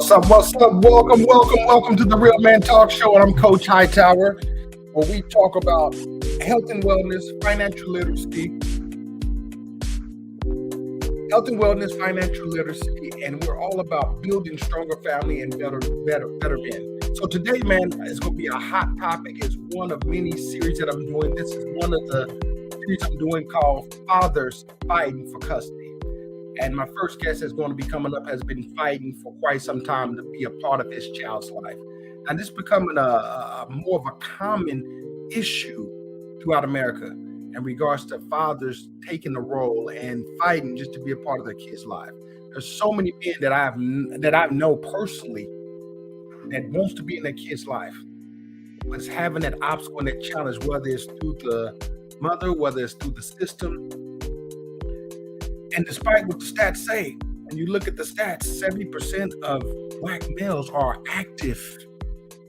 What's up? What's up? Welcome to the Real Man Talk Show. And I'm Coach Hightower, where we talk about financial literacy, and we're all about building stronger family and better men. So today, man, is going to be a hot topic. It's one of many series that I'm doing. This is one of the series I'm doing called Fathers Fighting for Custody. And my first guest that's going to be coming up has been fighting for quite some time to be a part of his child's life. And this is becoming a more of a common issue throughout America in regards to fathers taking the role and fighting just to be a part of their kid's life. There's so many men that I know personally that wants to be in their kid's life, but it's having that obstacle and that challenge, whether it's through the mother, whether it's through the system. And despite what the stats say, and you look at the stats, 70% of Black males are active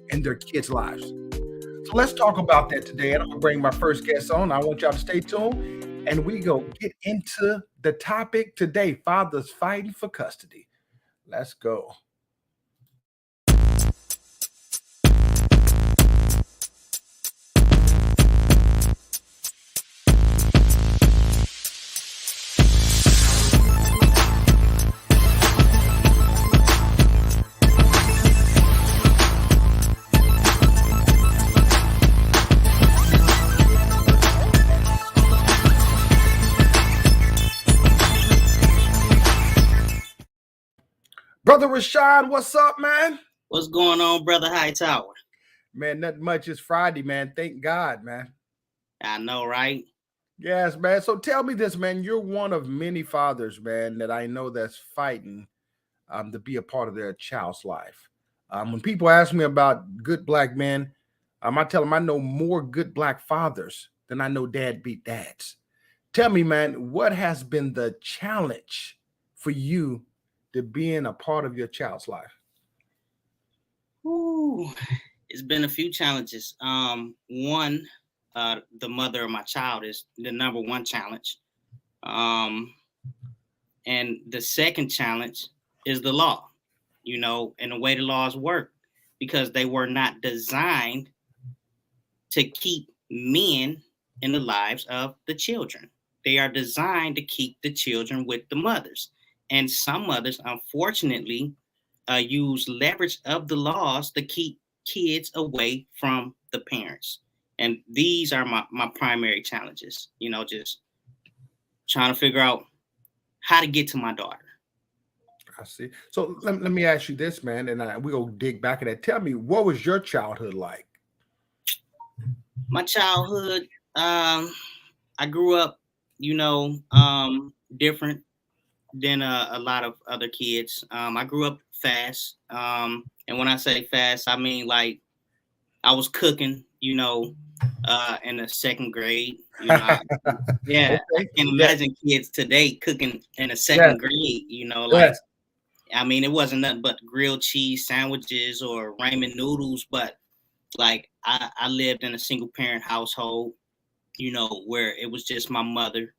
in their kids' lives. So let's talk about that today. And I'm going to bring my first guest on. I want y'all to stay tuned. And we go get into the topic today, fathers fighting for custody. Let's go. Brother Rashawn, what's up, man? What's going on, Brother Hightower? Man, nothing much. It's Friday, man. Thank God, man. I know, right? Yes, man. So tell me this, man. You're one of many fathers, man, that I know that's fighting to be a part of their child's life. When people ask me about good Black men, I tell them I know more good Black fathers than I know deadbeat dads. Tell me, man, what has been the challenge for you to being a part of your child's life? Ooh, it's been a few challenges. One, the mother of my child is the number one challenge. And the second challenge is the law, and the way the laws work, because they were not designed to keep men in the lives of the children. They are designed to keep the children with the mothers. And some mothers, unfortunately, use leverage of the laws to keep kids away from the parents. And these are my primary challenges, just trying to figure out how to get to my daughter. I see. So let me ask you this, man, and we'll dig back at that. Tell me, what was your childhood like? My childhood, I grew up, different than a lot of other kids. I grew up fast. And when I say fast, I mean like I was cooking, in the second grade. Okay. I can imagine kids today cooking in the second grade, I mean, it wasn't nothing but grilled cheese sandwiches or ramen noodles, but like I lived in a single parent household, where it was just my mother.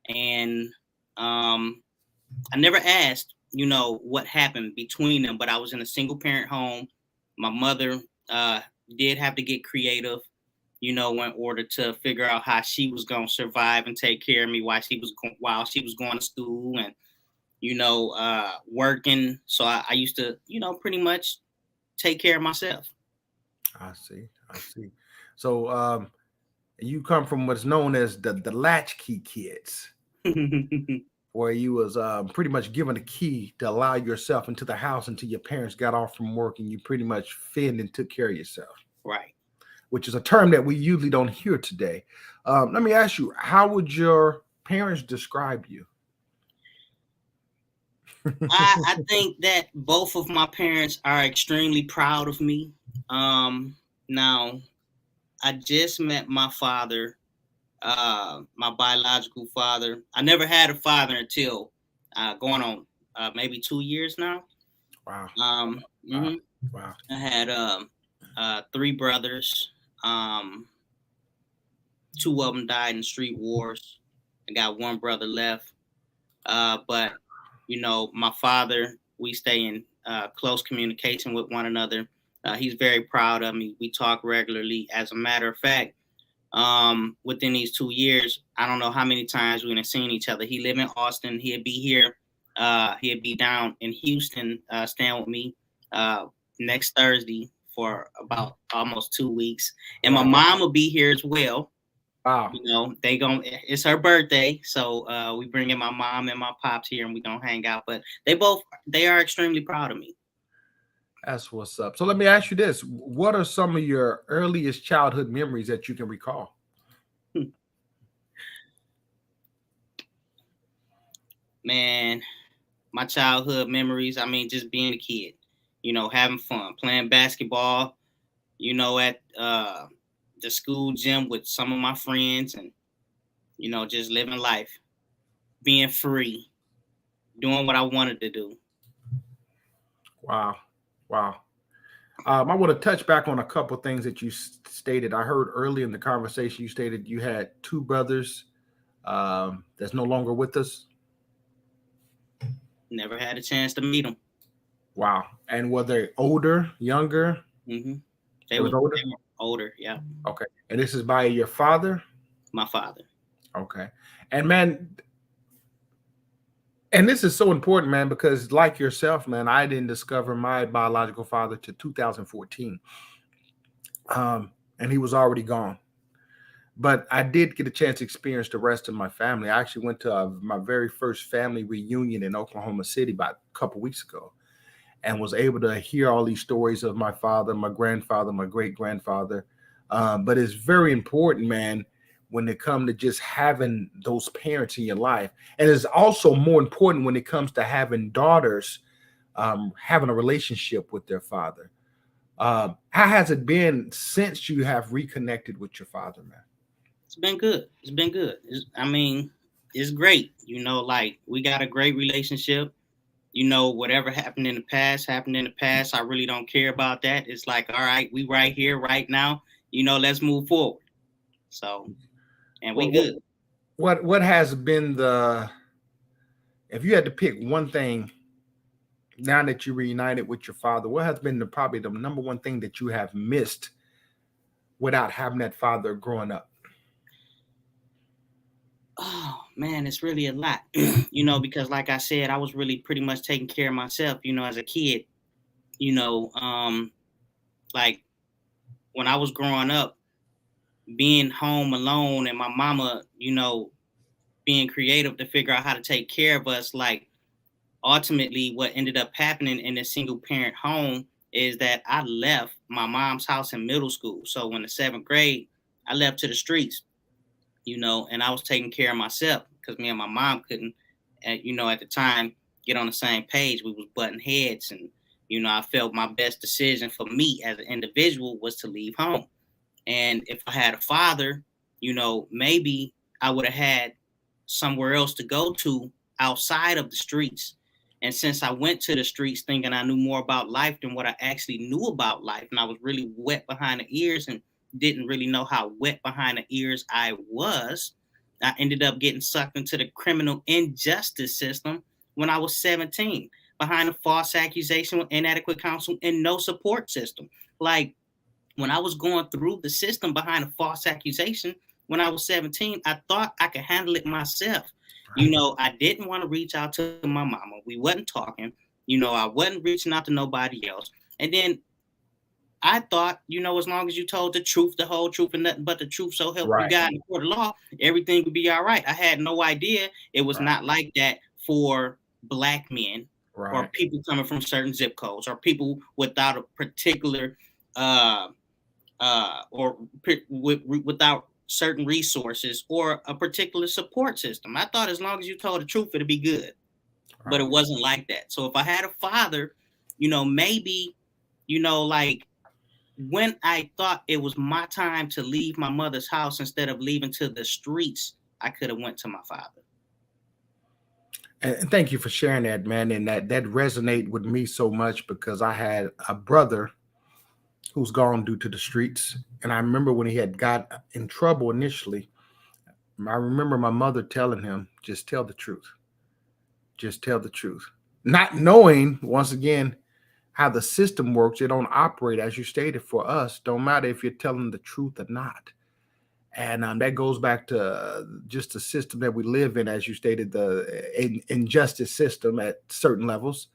And I never asked, what happened between them, but I was in a single parent home. My mother did have to get creative, in order to figure out how she was going to survive and take care of me while she was going to school and, working. So I used to, pretty much take care of myself. I see. So you come from what's known as the latchkey kids. Where you was pretty much given a key to allow yourself into the house until your parents got off from work, and you pretty much fed and took care of yourself. Right. Which is a term that we usually don't hear today. Let me ask you, how would your parents describe you? I think that both of my parents are extremely proud of me. Now, I just met my father, my biological father. I never had a father until going on maybe 2 years now. Wow. Mm-hmm. Wow. I had 3 brothers. 2 of them died in street wars. I got 1 brother left. But my father, we stay in close communication with one another. He's very proud of me. We talk regularly. As a matter of fact, within these 2 years, I don't know how many times we've seen each other. He live in Austin. He'd be here. He'd be down in Houston, staying with me next Thursday for about almost 2 weeks. And my mom will be here as well. Wow. It's her birthday, so we bring in my mom and my pops here, and we gonna hang out. But they are extremely proud of me. That's what's up. So let me ask you this: what are some of your earliest childhood memories that you can recall? Man, my childhood memories. I mean, just being a kid, having fun, playing basketball, at the school gym with some of my friends, and just living life, being free, doing what I wanted to do. Wow. I want to touch back on a couple of things that you stated. I heard early in the conversation you stated you had two brothers that's no longer with us. Never had a chance to meet them. Wow. And were they older, younger? Mm-hmm. They were older? They were older, yeah. Okay. And this is by your father? My father. Okay. And man, and this is so important, man, because like yourself, man, I didn't discover my biological father till 2014. And he was already gone. But I did get a chance to experience the rest of my family. I actually went to my very first family reunion in Oklahoma City about a couple weeks ago, and was able to hear all these stories of my father, my grandfather, my great-grandfather. But it's very important, man, when it comes to just having those parents in your life. And it's also more important when it comes to having daughters having a relationship with their father. How has it been since you have reconnected with your father, man? It's been good. It's great. Like we got a great relationship. Whatever happened in the past happened in the past. I really don't care about that. It's like, all right, we right here, right now. Let's move forward. So, and we good. What has been if you had to pick one thing now that you reunited with your father, what has been probably the number one thing that you have missed without having that father growing up? Oh man, it's really a lot, because like I said, I was really pretty much taking care of myself, as a kid, like when I was growing up, being home alone and my mama, being creative to figure out how to take care of us. Like ultimately what ended up happening in a single parent home is that I left my mom's house in middle school. So in the 7th grade, I left to the streets, and I was taking care of myself because me and my mom couldn't, at the time, get on the same page. We was butting heads, and, I felt my best decision for me as an individual was to leave home. And if I had a father, maybe I would have had somewhere else to go to outside of the streets. And since I went to the streets thinking I knew more about life than what I actually knew about life, and I was really wet behind the ears and didn't really know how wet behind the ears I was, I ended up getting sucked into the criminal injustice system when I was 17, behind a false accusation with inadequate counsel and no support system. Like when I was going through the system behind a false accusation when I was 17, I thought I could handle it myself. I didn't want to reach out to my mama. We wasn't talking. I wasn't reaching out to nobody else. And then I thought, as long as you told the truth, the whole truth, and nothing but the truth, so help you God in the court of law, everything would be all right. I had no idea it was not like that for Black men or people coming from certain zip codes or people without a particular without certain resources or a particular support system. I thought as long as you told the truth, it'd be good. But it wasn't like that. So if I had a father, maybe, like when I thought it was my time to leave my mother's house instead of leaving to the streets, I could have went to my father. And thank you for sharing that, man. And that resonated with me so much because I had a brother who's gone due to the streets. And I remember when he had got in trouble initially, I remember my mother telling him, just tell the truth. Just tell the truth. Not knowing, once again, how the system works. It don't operate as you stated for us. Don't matter if you're telling the truth or not. And that goes back to just the system that we live in, as you stated, the injustice system at certain levels.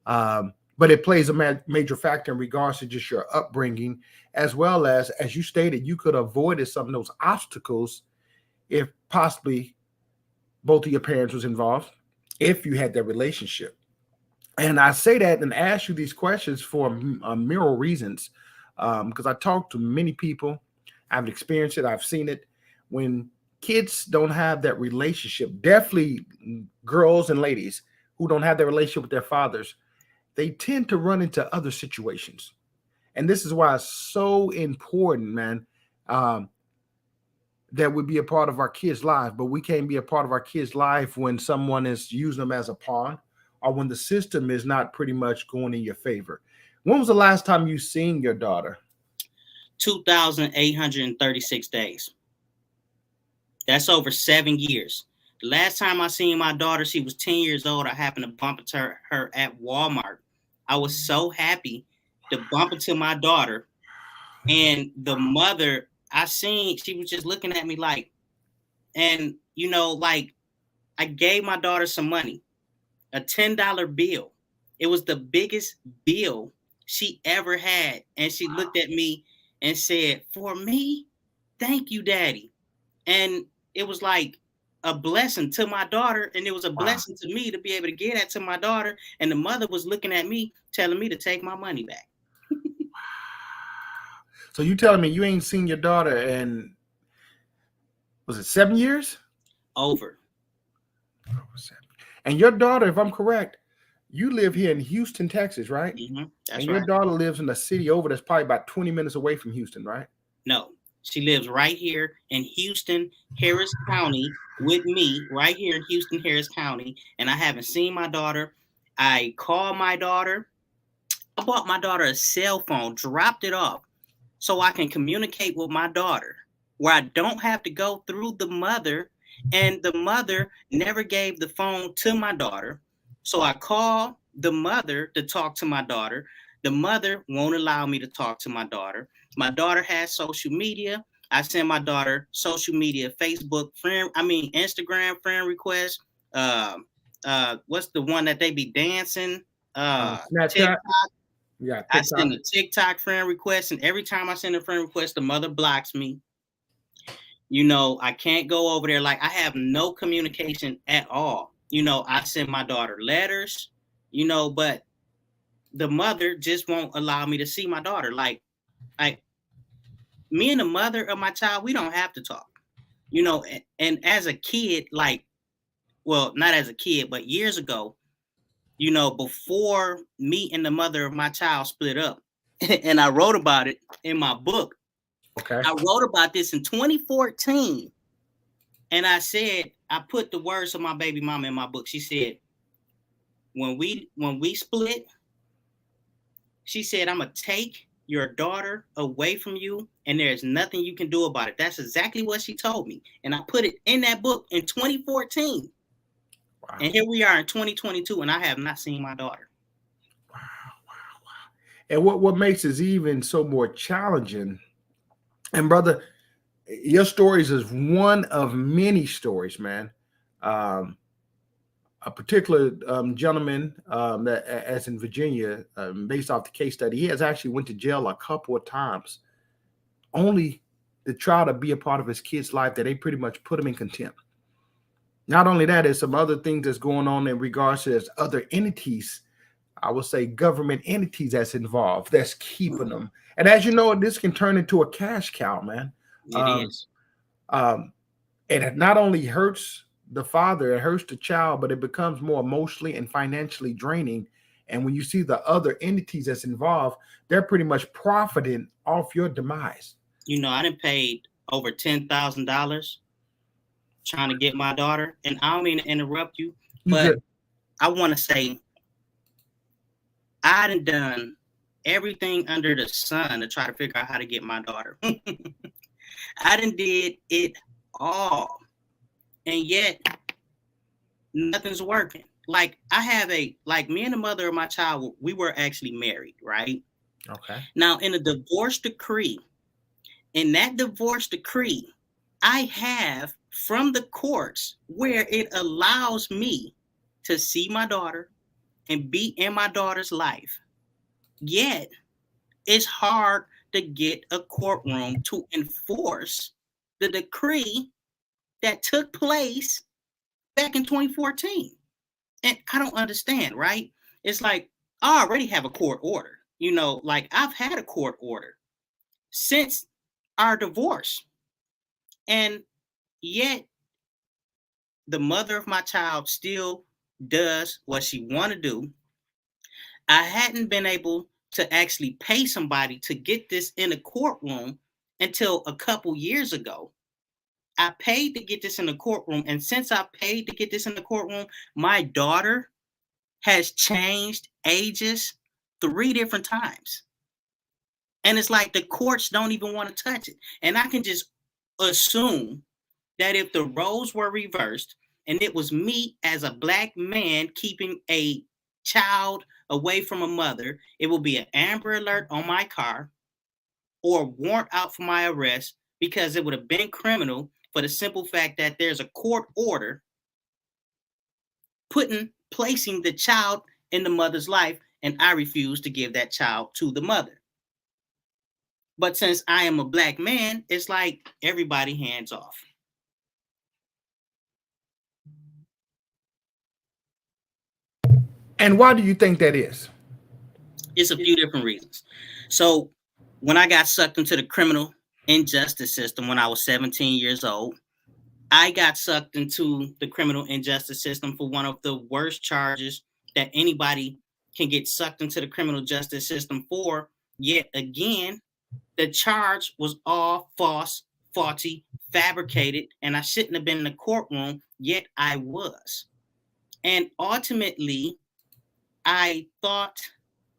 But it plays a major factor in regards to just your upbringing, as well as you stated, you could have avoided some of those obstacles if possibly both of your parents was involved, if you had that relationship. And I say that and ask you these questions for mirror reasons, because I talk to many people. I've experienced it. I've seen it. When kids don't have that relationship, definitely girls and ladies who don't have that relationship with their fathers, they tend to run into other situations. And this is why it's so important, man, that we be a part of our kids' life. But we can't be a part of our kids' life when someone is using them as a pawn, or when the system is not pretty much going in your favor. When was the last time you seen your daughter? 2,836 days. That's over 7 years. The last time I seen my daughter, she was 10 years old. I happened to bump into her at Walmart. I was so happy to bump into my daughter. And the mother, I seen, she was just looking at me like, and like I gave my daughter some money, a $10 bill. It was the biggest bill she ever had. And she looked at me and said, "For me? Thank you, Daddy." And it was like a blessing to my daughter, and it was a blessing to me to be able to get that to my daughter. And the mother was looking at me, telling me to take my money back. So you telling me you ain't seen your daughter in, was it 7 years? Over. And your daughter, if I'm correct, you live here in Houston, Texas, right? Mm-hmm. That's and right. Your daughter lives in a city over that's probably about 20 minutes away from Houston, right? No, she lives right here in Houston, Harris County with me, right here in Houston, Harris County. And I haven't seen my daughter. I called my daughter. I bought my daughter a cell phone, dropped it off so I can communicate with my daughter, where I don't have to go through the mother. And the mother never gave the phone to my daughter. So I called the mother to talk to my daughter. The mother won't allow me to talk to my daughter. My daughter has social media. I send my daughter social media, Facebook Instagram friend requests. What's the one that they be dancing? Snapchat. TikTok. Yeah, I send a TikTok friend request, and every time I send a friend request, the mother blocks me. I can't go over there. Like, I have no communication at all. I send my daughter letters, but the mother just won't allow me to see my daughter. Like me and the mother of my child, we don't have to talk, and as a kid, not as a kid, but years ago, before me and the mother of my child split up, and I wrote about it in my book. Okay. I wrote about this in 2014. And I said, I put the words of my baby mama in my book. She said, when we split, she said, "I'm going to take your daughter away from you, and there's nothing you can do about it." That's exactly what she told me. And I put it in that book in 2014. Wow. And here we are in 2022, and I have not seen my daughter. Wow. And what makes it even so more challenging, and brother, your stories is one of many stories, man. A particular gentleman that, as in Virginia, based off the case study, he has actually went to jail a couple of times, only to try to be a part of his kid's life that they pretty much put him in contempt. Not only that, there's some other things that's going on in regards to there's other entities, I would say government entities that's involved, that's keeping them. And as you know, this can turn into a cash cow, man. It is. And it not only hurts the father, it hurts the child, but it becomes more emotionally and financially draining. And when you see the other entities that's involved, they're pretty much profiting off your demise. I done paid over $10,000 trying to get my daughter. And I don't mean to interrupt you, but I want to say I done everything under the sun to try to figure out how to get my daughter. I done did it all. And yet nothing's working. like I have me and the mother of my child, we were actually married, right? Okay. Now in a divorce decree, in that divorce decree, I have from the courts where it allows me to see my daughter and be in my daughter's life. Yet it's hard to get a courtroom to enforce the decree that took place back in 2014. And I don't understand, right? It's like I already have a court order. Like I've had a court order since our divorce. And yet the mother of my child still does what she want to do. I hadn't been able to actually pay somebody to get this in a courtroom until a couple years ago. I paid to get this in the courtroom, and since I paid to get this in the courtroom, my daughter has changed ages 3 different times. And it's like the courts don't even want to touch it. And I can just assume that if the roles were reversed and it was me as a black man keeping a child away from a mother, it will be an Amber Alert on my car or warrant out for my arrest, because it would have been criminal for the simple fact that there's a court order placing the child in the mother's life, and I refuse to give that child to the mother. But since I am a black man, it's like everybody hands off. And why do you think that is? It's a few different reasons. So when I got sucked into the criminal injustice system when I was 17 years old, I got sucked into the criminal injustice system for one of the worst charges that anybody can get sucked into the criminal justice system for. Yet again, the charge was all false, faulty, fabricated, and I shouldn't have been in the courtroom, yet I was. And ultimately, I thought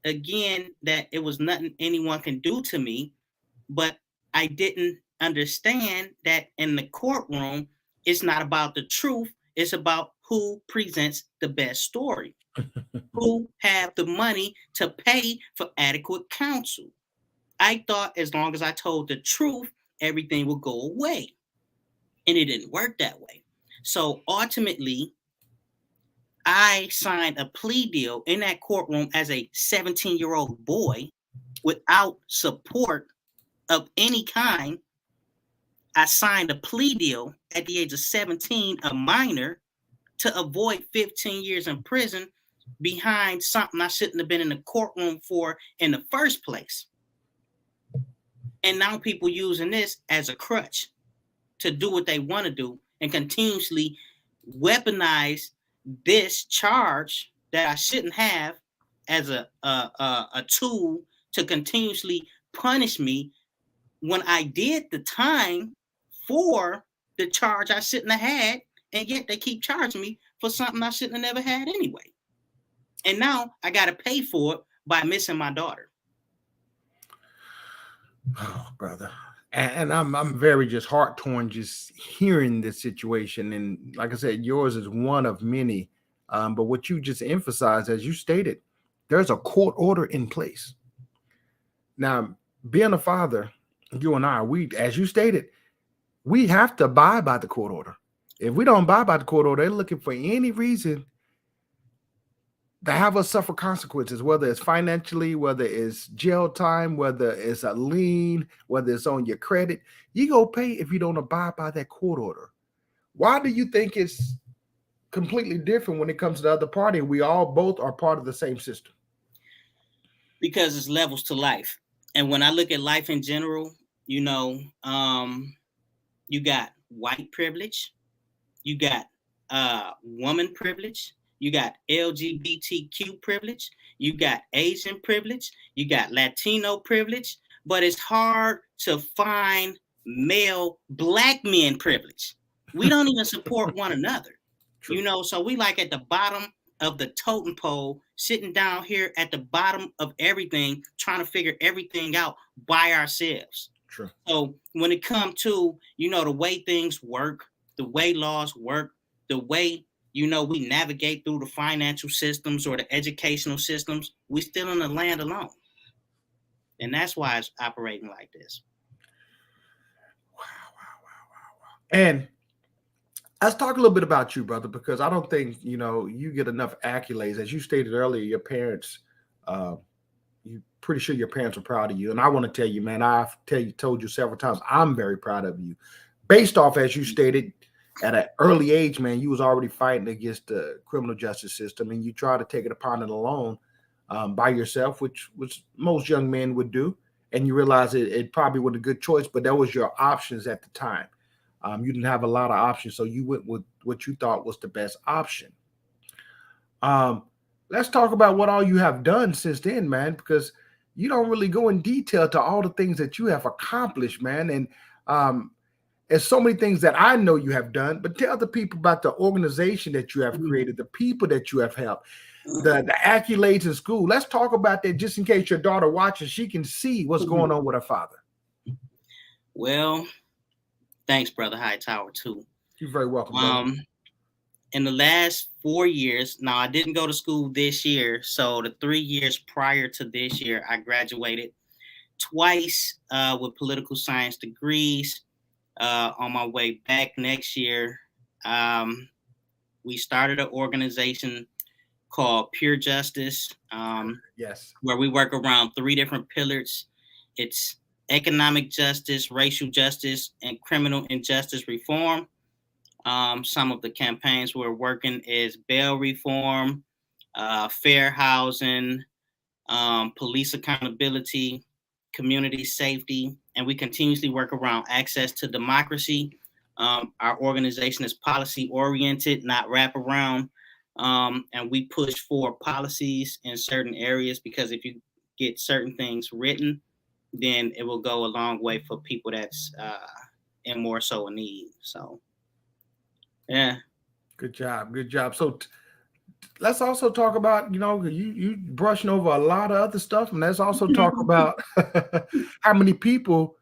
again that it was nothing anyone can do to me, but I didn't understand that in the courtroom, it's not about the truth, it's about who presents the best story, who have the money to pay for adequate counsel. I thought as long as I told the truth, everything would go away. And it didn't work that way. So ultimately, I signed a plea deal in that courtroom as a 17-year-old boy without support of any kind. I signed a plea deal at the age of 17, a minor, to avoid 15 years in prison behind something I shouldn't have been in the courtroom for in the first place. And now people using this as a crutch to do what they want to do and continuously weaponize this charge that I shouldn't have as a tool to continuously punish me when I did the time for the charge I shouldn't have had, and yet they keep charging me for something I shouldn't have never had anyway. And now I got to pay for it by missing my daughter. Oh, brother. And I'm very just heart torn just hearing this situation. And like I said, yours is one of many. But what you just emphasized, as you stated, there's a court order in place. Now, being a father, you and I, we, as you stated, we have to abide by the court order. If we don't abide by the court order, they're looking for any reason to have us suffer consequences, whether it's financially, whether it's jail time, whether it's a lien, whether it's on your credit. You go pay if you don't abide by that court order. Why do you think it's completely different when it comes to the other party? We all both are part of the same system. Because it's levels to life. And when I look at life in general, you got white privilege, you got woman privilege, you got LGBTQ privilege, you got Asian privilege, you got Latino privilege, but it's hard to find male black men privilege. We don't even support one another. True. So we like at the bottom of the totem pole, sitting down here at the bottom of everything, trying to figure everything out by ourselves. True. So when it comes to, the way things work, the way laws work, the way we navigate through the financial systems or the educational systems, we still in the land alone. And that's why it's operating like this. And let's talk a little bit about you, brother, because I don't think you get enough accolades. As you stated earlier, your parents, you pretty sure your parents are proud of you. And I want to tell you, man, told you several times, I'm very proud of you. Based off, as you stated, at an early age, man, you was already fighting against the criminal justice system, and you tried to take it upon it alone by yourself, which most young men would do. And you realize it probably was a good choice, but that was your options at the time. You didn't have a lot of options, so you went with what you thought was the best option. Let's talk about what all you have done since then, man, because you don't really go in detail to all the things that you have accomplished, man. And there's so many things that I know you have done, but tell the people about the organization that you have created, the people that you have helped, the accolades in school. Let's talk about that just in case your daughter watches, she can see what's going on with her father. Well, thanks, Brother Hightower, too. You're very welcome. In the last 4 years, now I didn't go to school this year, so the 3 years prior to this year, I graduated twice with political science degrees. On my way back next year, we started an organization called Pure Justice, yes, where we work around 3 different pillars. It's economic justice, racial justice, and criminal injustice reform. Some of the campaigns we're working is bail reform, fair housing, police accountability, community safety, and we continuously work around access to democracy. Our organization is policy oriented, not wraparound, and we push for policies in certain areas because if you get certain things written, then it will go a long way for people that's in more so a need. So. Yeah. Good job. So let's also talk about, you brushing over a lot of other stuff, and let's also talk about how many people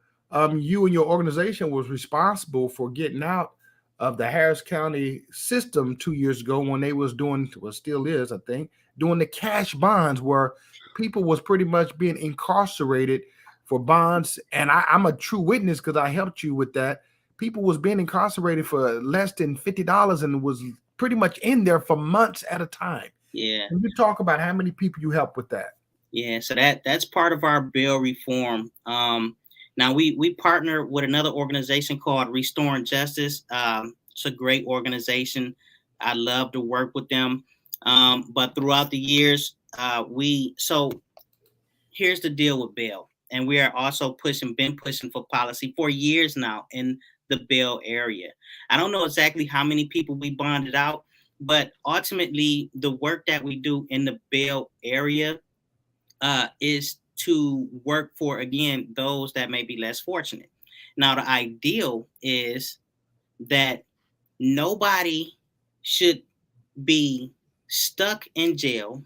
you and your organization was responsible for getting out of the Harris County system 2 years ago when they was doing, well, still is, I think, doing the cash bonds where people was pretty much being incarcerated for bonds. And I'm a true witness because I helped you with that. People was being incarcerated for less than $50 and was pretty much in there for months at a time. Yeah. Can you talk about how many people you help with that? Yeah, so that's part of our bail reform. Now we partner with another organization called Restoring Justice. It's a great organization. I love to work with them. But throughout the years, so here's the deal with bail. And we are also been pushing for policy for years now in the bail area. I don't know exactly how many people we bonded out, but ultimately the work that we do in the bail area is to work for, again, those that may be less fortunate. Now, the ideal is that nobody should be stuck in jail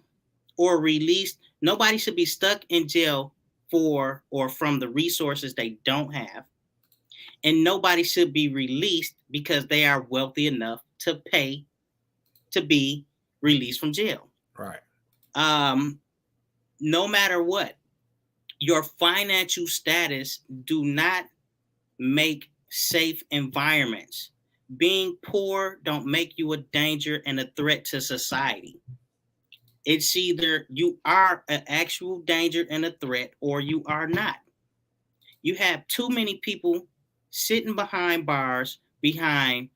or released. Nobody should be stuck in jail for or from the resources they don't have. And nobody should be released because they are wealthy enough to pay to be released from jail. Right. No matter what, your financial status do not make safe environments. Being poor don't make you a danger and a threat to society. It's either you are an actual danger and a threat or you are not. You have too many people sitting behind bars behind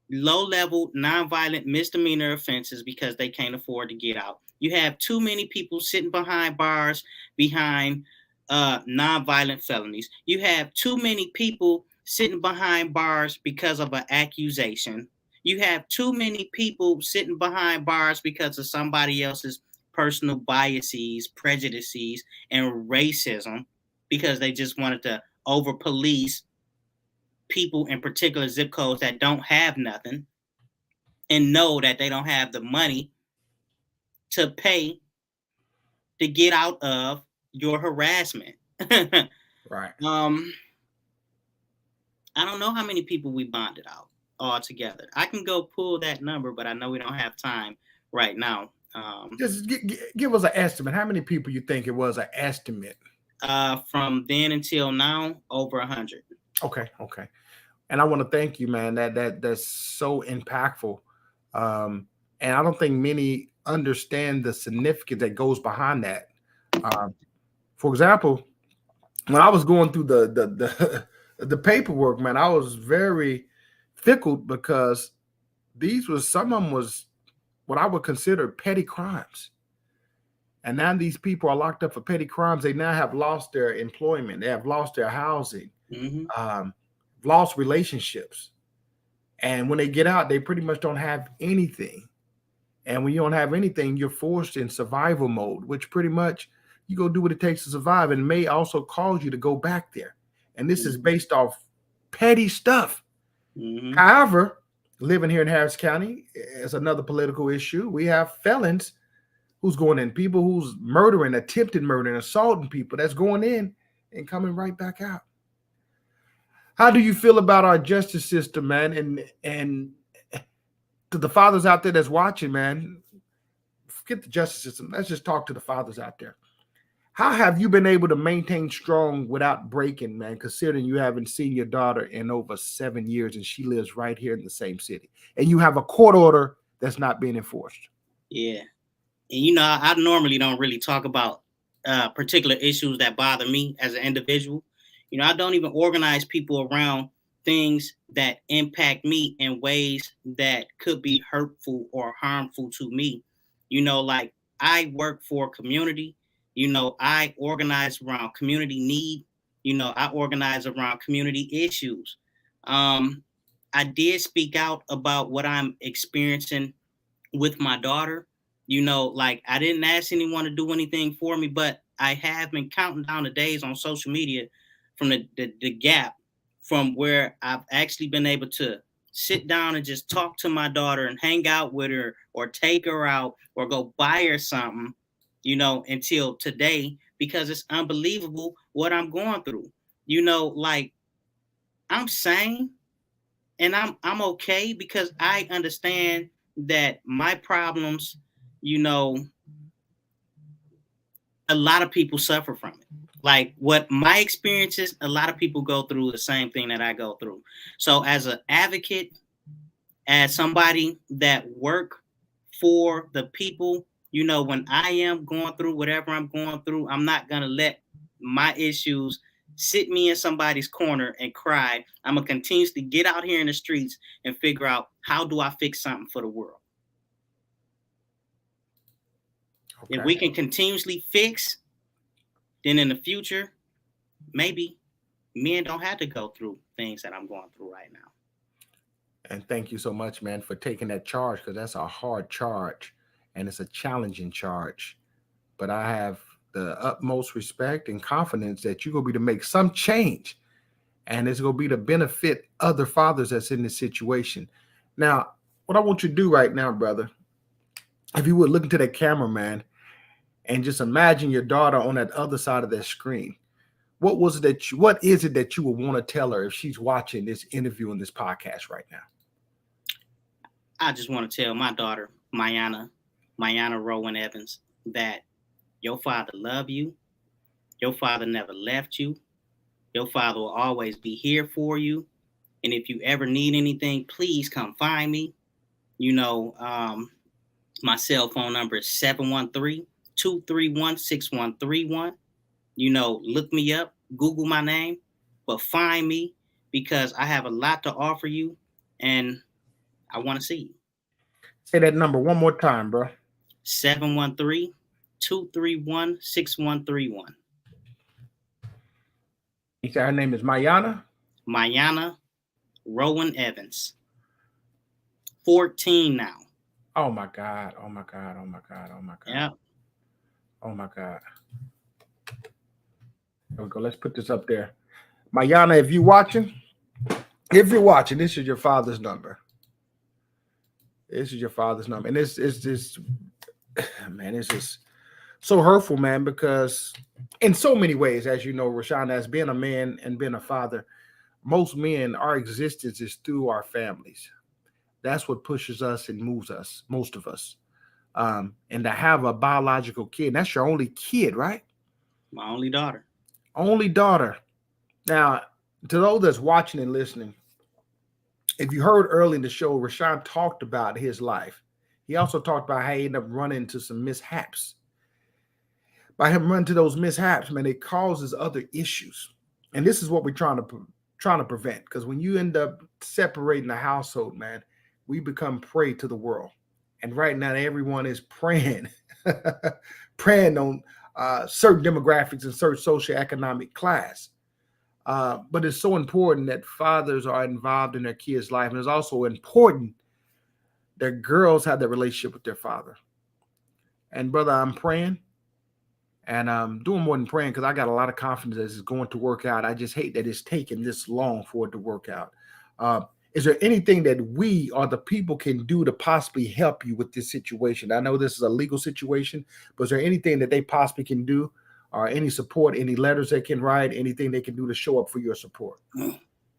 low-level nonviolent misdemeanor offenses because they can't afford to get out. You have too many people sitting behind bars behind nonviolent felonies. You have too many people sitting behind bars because of an accusation. You have too many people sitting behind bars because of somebody else's personal biases, prejudices, and racism because they just wanted to over police people in particular zip codes that don't have nothing and know that they don't have the money to pay to get out of your harassment. Right. I don't know how many people we bonded out. altogether. I can go pull that number, but I know we don't have time right now. Just give us an estimate. How many people you think it was? An estimate. From then until now, over 100. Okay. And I want to thank you, man. That's so impactful. And I don't think many understand the significance that goes behind that. For example, when I was going through the paperwork, man, I was very fickle because some of them was what I would consider petty crimes. And now these people are locked up for petty crimes. They now have lost their employment. They have lost their housing, lost relationships. And when they get out, they pretty much don't have anything. And when you don't have anything, you're forced in survival mode, which pretty much you go do what it takes to survive, and may also cause you to go back there. And this is based off petty stuff. However, living here in Harris County is another political issue. We have felons who's going in, people who's murdering, attempted murdering, assaulting people, that's going in and coming right back out. How do you feel about our justice system, man? And to the fathers out there that's watching, man, forget the justice system. Let's just talk to the fathers out there. How have you been able to maintain strong without breaking, man, considering you haven't seen your daughter in over 7 years and she lives right here in the same city, and you have a court order that's not being enforced? Yeah. And, I normally don't really talk about particular issues that bother me as an individual. I don't even organize people around things that impact me in ways that could be hurtful or harmful to me. Like I work for a community. I organize around community need. I organize around community issues. I did speak out about what I'm experiencing with my daughter. Like I didn't ask anyone to do anything for me, but I have been counting down the days on social media from the gap from where I've actually been able to sit down and just talk to my daughter and hang out with her or take her out or go buy her something, until today, because it's unbelievable what I'm going through. Like I'm sane and I'm okay because I understand that my problems, a lot of people suffer from it. Like what my experiences, a lot of people go through the same thing that I go through. So as an advocate, as somebody that work for the people, when I am going through whatever I'm going through, I'm not going to let my issues sit me in somebody's corner and cry. I'm going to continuously get out here in the streets and figure out how do I fix something for the world. Okay. If we can continuously fix, then in the future, maybe men don't have to go through things that I'm going through right now. And thank you so much, man, for taking that charge, because that's a hard charge and it's a challenging charge. But I have the utmost respect and confidence that you're going to be to make some change, and it's going to be to benefit other fathers that's in this situation. Now, what I want you to do right now, brother, if you would look into that camera, man, and just imagine your daughter on that other side of that screen. What is it that you would want to tell her if she's watching this interview and this podcast right now? I just want to tell my daughter, Mayana Rowan Evans, that your father loves you. Your father never left you. Your father will always be here for you. And if you ever need anything, please come find me. My cell phone number is 713-231-6131. Look me up, Google my name, but find me because I have a lot to offer you and I want to see you. Say that number one more time, bro. 713-231-6131. You said her name is Mayana? Mayana Rowan Evans. 14 now. Oh my God. Yeah. Oh my God. There we go. Let's put this up there. Mayana, if you're watching, this is your father's number. This is your father's number. And it's just, man, it's just so hurtful, man, because in so many ways, as you know, Rashawn, as being a man and being a father, most men, our existence is through our families. That's what pushes us and moves us, most of us. And to have a biological kid, that's your only kid, right? My only daughter. Only daughter. Now, to those that's watching and listening, if you heard early in the show, Rashawn talked about his life. He also talked about how he ended up running into some mishaps. By him running to those mishaps, man, it causes other issues. And this is what we're trying to prevent. Because when you end up separating the household, man, we become prey to the world. And right now, everyone is preying, preying on certain demographics and certain socioeconomic class. But it's so important that fathers are involved in their kids' life. And it's also important that girls have that relationship with their father. And brother, I'm praying. And I'm doing more than praying because I got a lot of confidence that it's going to work out. I just hate that it's taken this long for it to work out. Is there anything that we or the people can do to possibly help you with this situation? I know this is a legal situation, but is there anything that they possibly can do, or any support, any letters they can write, anything they can do to show up for your support?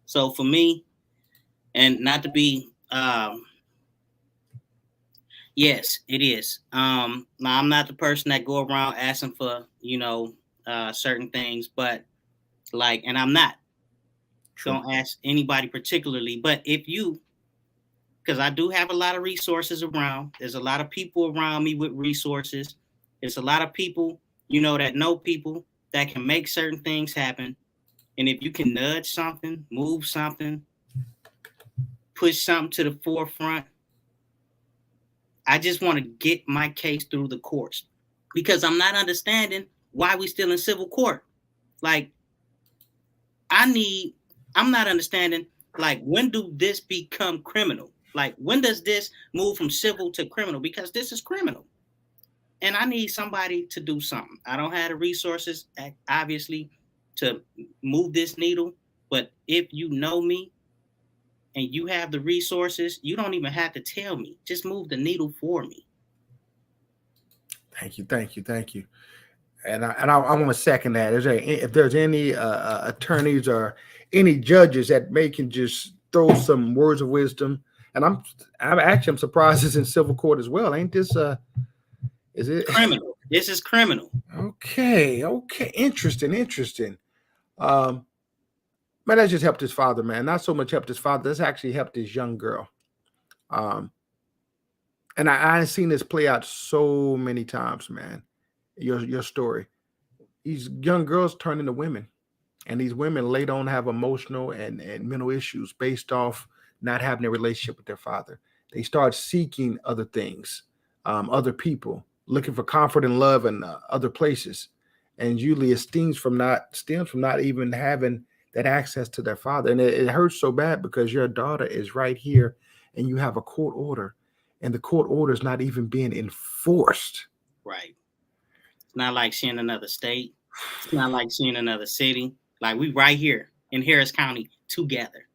So for me, and not to be, yes, it is. Now I'm not the person that go around asking for, certain things, but like, and I'm not. True. Don't ask anybody particularly, but if you, because I do have a lot of resources around. There's a lot of people around me with resources. There's a lot of people, that know people that can make certain things happen. And if you can nudge something, move something, push something to the forefront, I just want to get my case through the courts, because I'm not understanding why we still in civil court. Like, I'm not understanding, like, when do this become criminal? Like, when does this move from civil to criminal? Because this is criminal. And I need somebody to do something. I don't have the resources, obviously, to move this needle. But if you know me and you have the resources, you don't even have to tell me. Just move the needle for me. Thank you, thank you, thank you. And I want to second that. If there's any attorneys or any judges that may can just throw some words of wisdom, and I'm surprised it's in civil court as well. Ain't this is it criminal? This is criminal. Okay, interesting. Um, man, that just helped his father, man. Not so much helped his father. That's actually helped his young girl. And I've seen this play out so many times, man. Your story. These young girls turn into women, and these women later on have emotional and mental issues based off not having a relationship with their father. They start seeking other things, other people, looking for comfort and love in other places, and usually it stems from not even having that access to their father. And it hurts so bad because your daughter is right here, and you have a court order, and the court order is not even being enforced. Right. It's not like she in another state. It's not like she in another city. Like, we right here in Harris County together.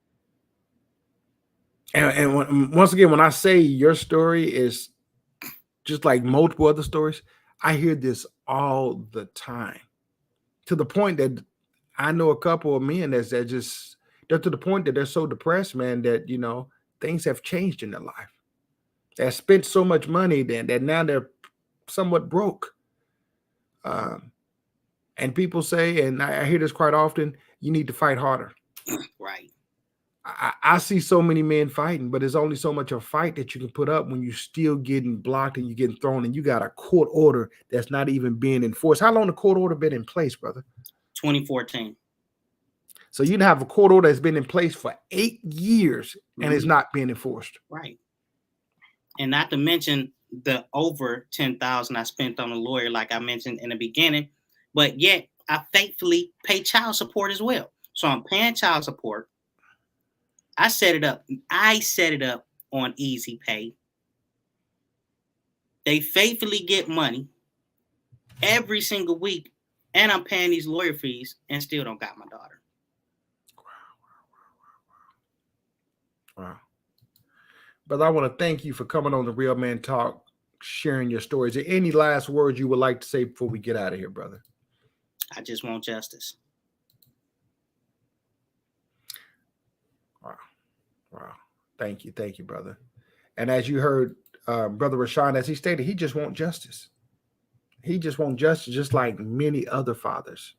And once again, when I say your story is just like multiple other stories, I hear this all the time, to the point that I know a couple of men they're to the point that they're so depressed, man, that things have changed in their life. They spent so much money then that now they're somewhat broke. And people say, and I hear this quite often, you need to fight harder. Right. I see so many men fighting, but there's only so much of a fight that you can put up when you're still getting blocked and you're getting thrown, and you got a court order that's not even being enforced. How long the court order been in place, brother? 2014. So you have a court order that's been in place for 8 years and it's not being enforced. Right. And not to mention the over $10,000 I spent on a lawyer, like I mentioned in the beginning, but yet I faithfully pay child support as well. So I'm paying child support. I set it up on Easy Pay. They faithfully get money every single week, and I'm paying these lawyer fees and still don't got my daughter. Wow. But I want to thank you for coming on the Real Man Talk, sharing your stories. Is there any last words you would like to say before we get out of here, brother? I just want justice. Wow. Thank you, brother. And as you heard, Brother Rashawn, as he stated, he just wants justice. He just wants justice, just like many other fathers.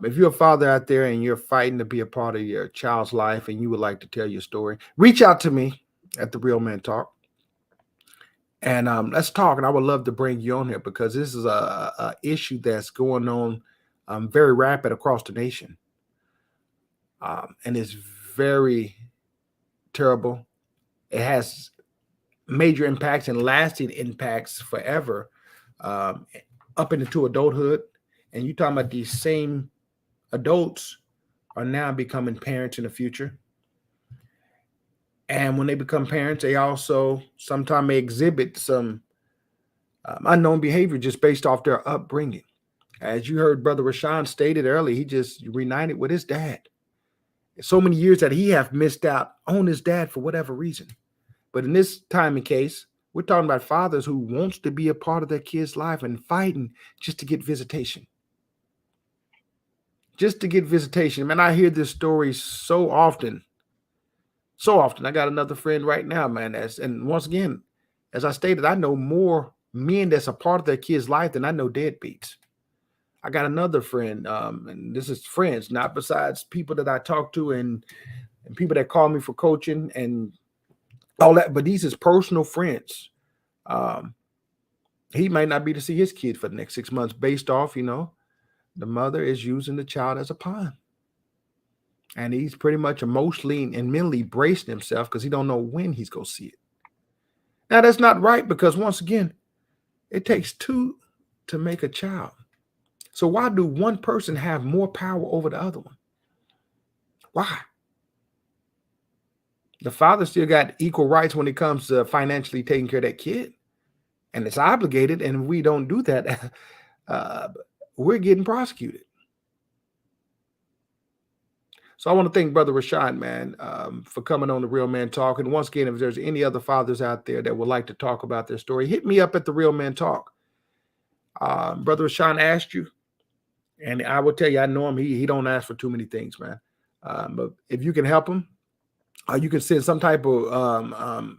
If you're a father out there and you're fighting to be a part of your child's life and you would like to tell your story, reach out to me at the Real Men Talk, and let's talk. And I would love to bring you on here because this is a issue that's going on very rapid across the nation, and it's very terrible. It has major impacts and lasting impacts forever, um, up into adulthood. And you talking about these same adults are now becoming parents in the future. And when they become parents, they also sometimes may exhibit some unknown behavior just based off their upbringing. As you heard Brother Rashawn stated earlier, he just reunited with his dad. So many years that he have missed out on his dad for whatever reason. But in this time and case, we're talking about fathers who wants to be a part of their kid's life and fighting just to get visitation. Just to get visitation. Man, I hear this story so often. So often. I got another friend right now, man. And once again, as I stated, I know more men that's a part of their kid's life than I know deadbeats. I got another friend, and this is friends, not besides people that I talk to and people that call me for coaching and all that, but these is personal friends. He might not be to see his kid for the next 6 months based off, the mother is using the child as a pawn. And he's pretty much emotionally and mentally bracing himself because he don't know when he's going to see it. Now, that's not right because, once again, it takes two to make a child. So why do one person have more power over the other one? Why? The father still got equal rights when it comes to financially taking care of that kid. And it's obligated, and we don't do that. We're getting prosecuted. So I want to thank Brother Rashad, man, for coming on the Real Man Talk. And once again, if there's any other fathers out there that would like to talk about their story, hit me up at the Real Man Talk. Brother Rashad asked you, and I will tell you, I know him. He don't ask for too many things, man. But if you can help him, you can send some type of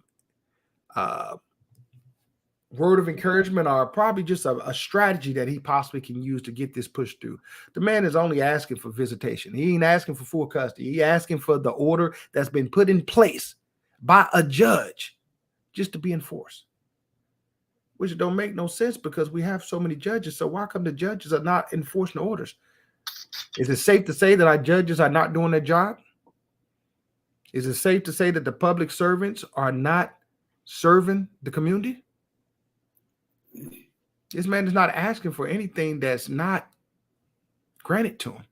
word of encouragement or probably just a strategy that he possibly can use to get this pushed through. The man is only asking for visitation. He ain't asking for full custody. He asking for the order that's been put in place by a judge just to be enforced, which don't make no sense because we have so many judges. So why come the judges are not enforcing orders? Is it safe to say that our judges are not doing their job? Is it safe to say that the public servants are not serving the community? This man is not asking for anything that's not granted to him.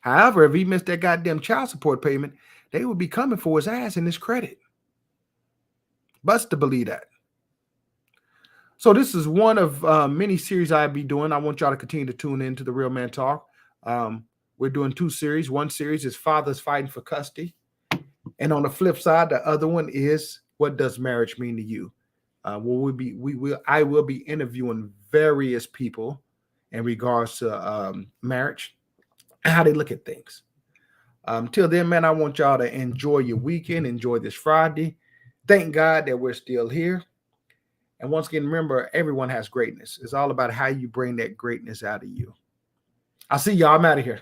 However, if he missed that goddamn child support payment, they would be coming for his ass and his credit. Bust to believe that. So this is one of many series I'll be doing. I want y'all to continue to tune in to the Real Man Talk. We're doing 2 series. One series is Fathers Fighting for Custody. And on the flip side, the other one is What Does Marriage Mean to You? I will be interviewing various people in regards to marriage and how they look at things. Till then, man, I want y'all to enjoy your weekend, enjoy this Friday. Thank God that we're still here. And once again, remember, everyone has greatness. It's all about how you bring that greatness out of you. I'll see y'all. I'm out of here.